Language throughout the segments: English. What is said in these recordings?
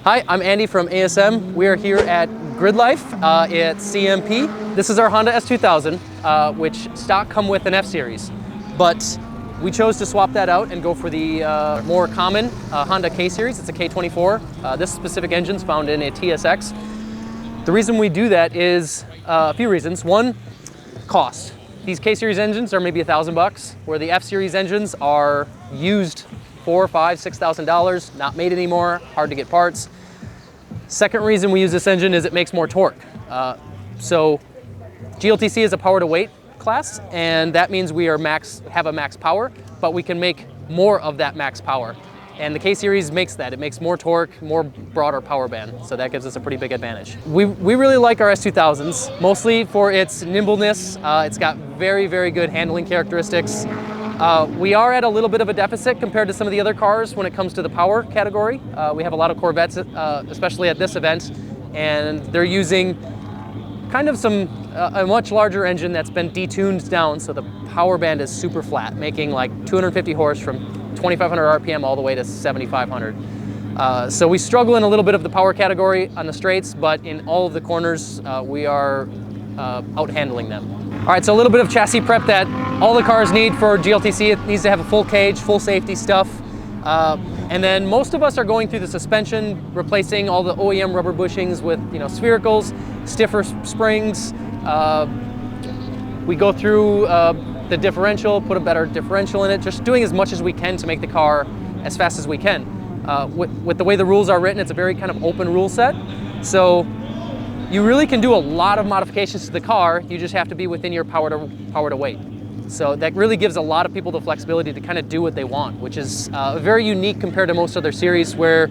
Hi, I'm Andy from ASM. We are here at Grid Life at CMP. This is our Honda S2000, which stock come with an F-Series, but we chose to swap that out and go for the more common Honda K-Series. It's a K24. This specific engine's found in a TSX. The reason we do that is a few reasons. One, cost. These K-Series engines are maybe $1,000, where the F-Series engines are used $4,000, $5,000, $6,000, not made anymore, hard to get parts. Second reason we use this engine is it makes more torque. So GLTC is a power to weight class, and that means we are have a max power, but we can make more of that max power. And the K-Series makes that. It makes more torque, more broader power band, so that gives us a pretty big advantage. We really like our S2000s, mostly for its nimbleness. It's got very, very good handling characteristics. We are at a little bit of a deficit compared to some of the other cars when it comes to the power category. We have a lot of Corvettes, especially at this event, and they're using kind of a much larger engine that's been detuned down, so the power band is super flat, making like 250 horse from 2,500 RPM all the way to 7,500. So we struggle in a little bit of the power category on the straights, but in all of the corners, we are out-handling them. All right, so a little bit of chassis prep that all the cars need for GLTC. It needs to have a full cage, full safety stuff. And then most of us are going through the suspension, replacing all the OEM rubber bushings with sphericals, stiffer springs. We go through the differential, put a better differential in it, just doing as much as we can to make the car as fast as we can. With the way the rules are written, it's a very kind of open rule set. So you really can do a lot of modifications to the car. You just have to be within your power to weight. So that really gives a lot of people the flexibility to kind of do what they want, which is very unique compared to most other series where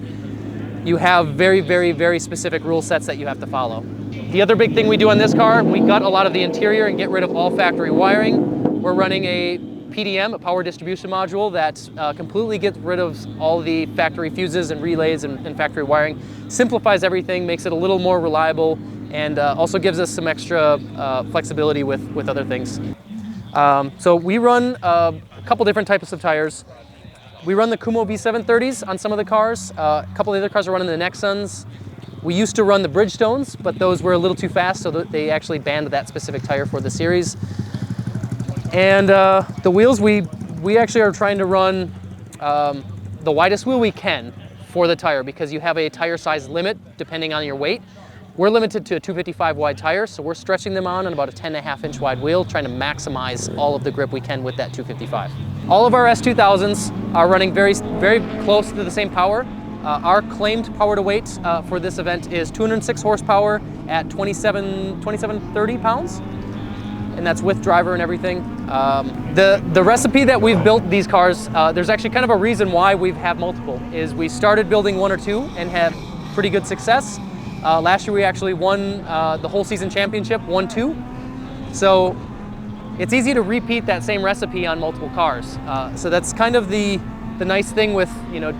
you have very, very, very specific rule sets that you have to follow. The other big thing we do on this car, we gut a lot of the interior and get rid of all factory wiring. We're running a PDM, a power distribution module, that completely gets rid of all the factory fuses and relays and factory wiring, simplifies everything, makes it a little more reliable, and also gives us some extra flexibility with other things. So we run a couple different types of tires. We run the Kumo B730s on some of the cars. A couple of the other cars are running the Nexons. We used to run the Bridgestones, but those were a little too fast, so they actually banned that specific tire for the series. And the wheels, we actually are trying to run the widest wheel we can for the tire, because you have a tire size limit depending on your weight. We're limited to a 255 wide tire, so we're stretching them on about a 10.5 inch wide wheel, trying to maximize all of the grip we can with that 255. All of our S2000s are running very, very close to the same power. Our claimed power to weight for this event is 206 horsepower at 2730 pounds. And that's with driver and everything. The recipe that we've built these cars, there's actually kind of a reason why we have multiple, is we started building one or two and had pretty good success. Last year we actually won the whole season championship, 1-2. So it's easy to repeat that same recipe on multiple cars. So that's kind of the nice thing with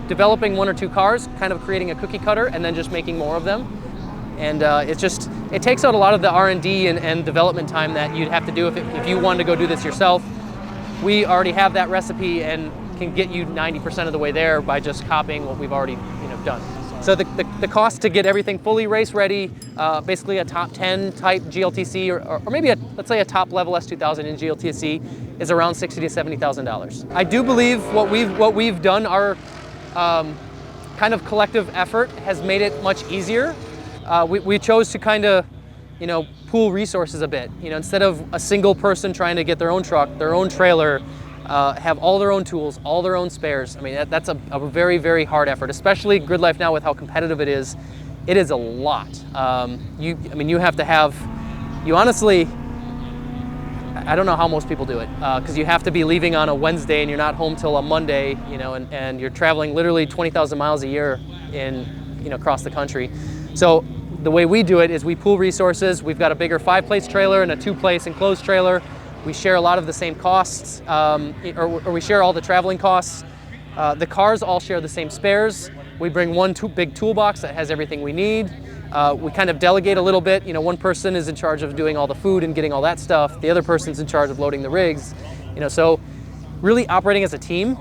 developing one or two cars, kind of creating a cookie cutter and then just making more of them. And it takes out a lot of the R&D and development time that you'd have to do if you wanted to go do this yourself. We already have that recipe and can get you 90% of the way there by just copying what we've already done. So the cost to get everything fully race ready, basically a top 10 type GLTC or maybe let's say a top level S2000 in GLTC is around $60,000 to $70,000. I do believe what we've done, our kind of collective effort has made it much easier. We chose to kind of, pool resources a bit. Instead of a single person trying to get their own truck, their own trailer, have all their own tools, all their own spares. I mean, that's a very, very hard effort, especially Grid Life now with how competitive it is. It is a lot. You have to have, honestly, I don't know how most people do it, because you have to be leaving on a Wednesday and you're not home till a Monday, and you're traveling literally 20,000 miles a year across the country. So the way we do it is we pool resources. We've got a bigger 5-place trailer and a 2-place enclosed trailer. We share a lot of the same costs, or we share all the traveling costs. The cars all share the same spares. We bring one big toolbox that has everything we need. We kind of delegate a little bit. One person is in charge of doing all the food and getting all that stuff. The other person's in charge of loading the rigs. So really operating as a team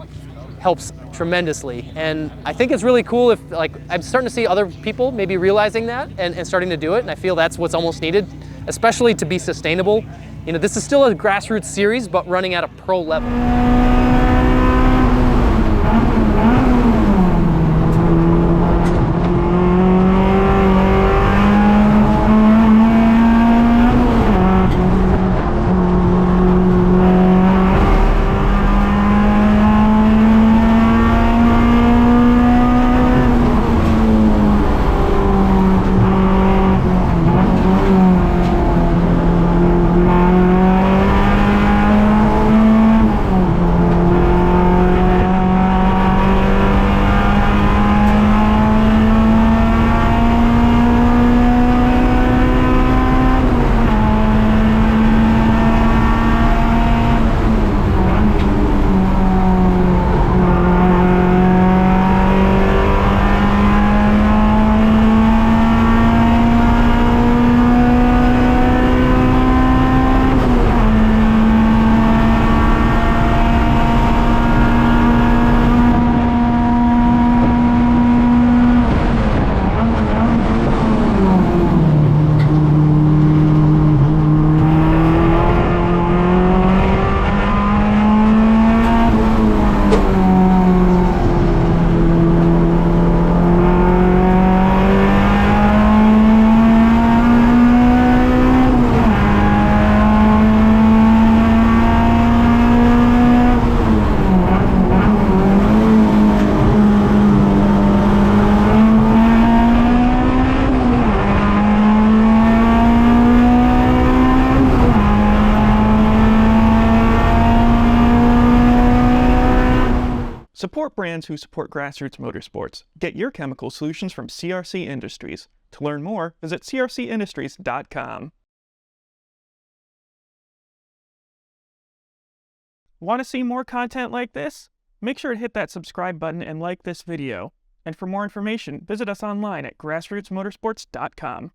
helps tremendously. And I think it's really cool if, like, I'm starting to see other people maybe realizing that and starting to do it, and I feel that's what's almost needed, especially to be sustainable. You know, this is still a grassroots series, but running at a pro level. Support brands who support grassroots motorsports. Get your chemical solutions from CRC Industries. To learn more, visit crcindustries.com. Want to see more content like this? Make sure to hit that subscribe button and like this video. And for more information, visit us online at grassrootsmotorsports.com.